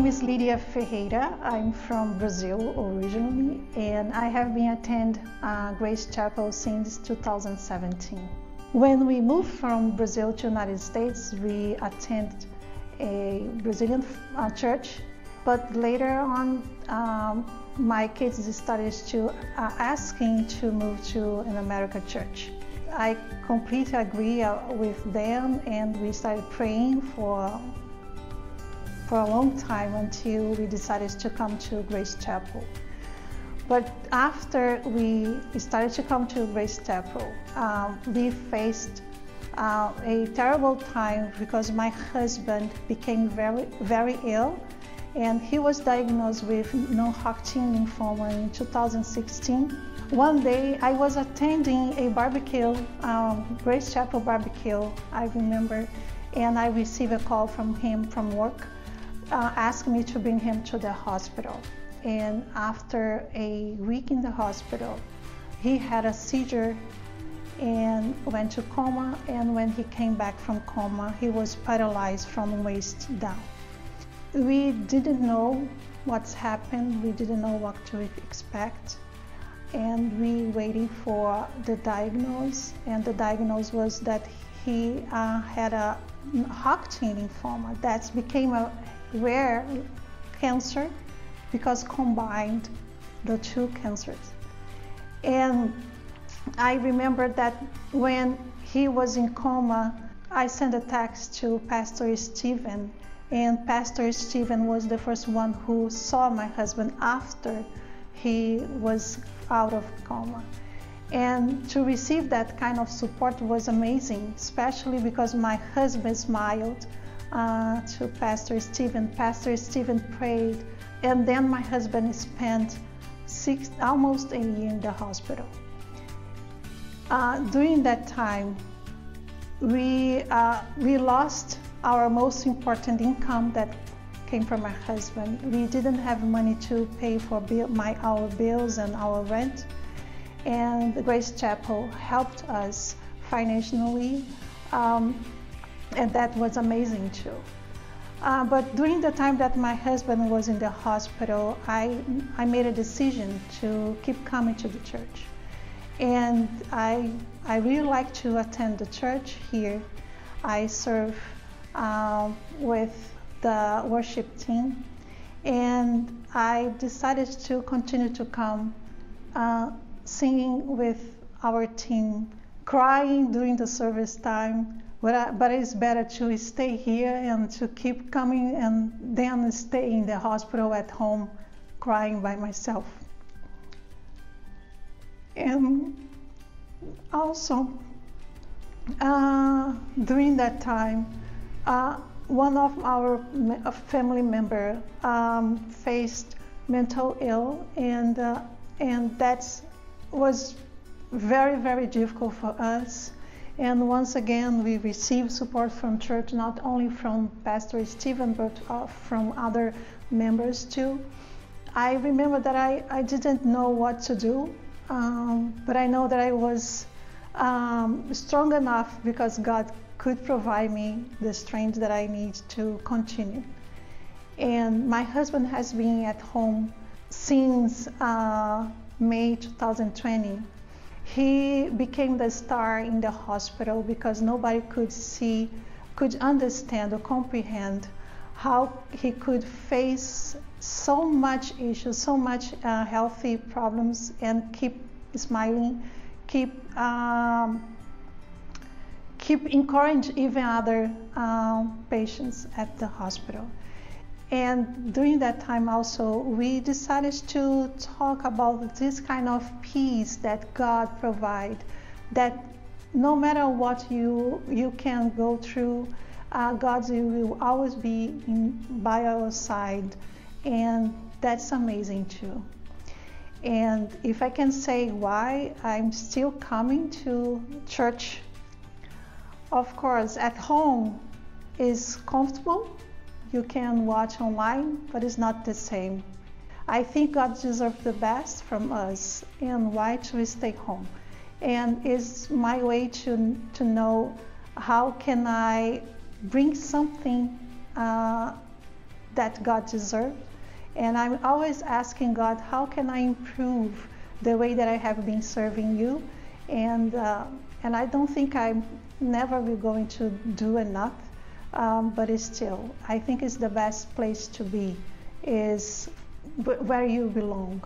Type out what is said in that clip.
is Lidia Ferreira. I'm from Brazil originally, and I have been attending Grace Chapel since 2017. When we moved from Brazil to United States, we attended a Brazilian church, but later on, my kids started to asking to move to an American church. I completely agree with them, and we started praying for a long time until we decided to come to Grace Chapel. But after we started to come to Grace Chapel, we faced a terrible time because my husband became very ill, and he was diagnosed with non-Hodgkin lymphoma in 2016. One day I was attending a barbecue, Grace Chapel barbecue, I remember, and I received a call from him from work asking me to bring him to the hospital. And after a week in the hospital, he had a seizure and went to coma, and when he came back from coma, he was paralyzed from waist down. We didn't know what's happened, we didn't know what to expect, and we waited for the diagnosis, and the diagnosis was that he had a Hodgkin lymphoma that became a rare cancer because combined the two cancers. And I remember that when he was in coma, I sent a text to Pastor Stephen, and Pastor Stephen was the first one who saw my husband after he was out of coma. And to receive that kind of support was amazing, especially because my husband smiled to Pastor Stephen. Pastor Stephen prayed, and then my husband spent almost a year in the hospital. During that time, we lost our most important income that came from my husband. We didn't have money to pay for our bills and our rent, and the Grace Chapel helped us financially, and that was amazing too. But during the time that my husband was in the hospital, I made a decision to keep coming to the church. And I really like to attend the church here. I serve with the worship team, and I decided to continue to come singing with our team, crying during the service time, but it's better to stay here and to keep coming and then stay in the hospital at home crying by myself. And also, during that time, one of our family members faced mental ill, and that was very difficult for us. And once again, we received support from church, not only from Pastor Stephen, but from other members too. I remember that I didn't know what to do, but I know that I was strong enough because God could provide me the strength that I need to continue. And my husband has been at home since May 2020. He became the star in the hospital because nobody could understand or comprehend how he could face so much issues, so much healthy problems, and keep smiling, keep encouraging even other patients at the hospital. And during that time also, we decided to talk about this kind of peace that God provides, that no matter what you can go through, God will always be by our side, and that's amazing too. And if I can say why I'm still coming to church, of course, at home is comfortable. You can watch online, but it's not the same. I think God deserves the best from us, and why to stay home. And it's my way to know how can I bring something that God deserves. And I'm always asking God, how can I improve the way that I have been serving you? And I don't think I'm never going to do enough, but it's still, I think it's the best place to be, is where you belong.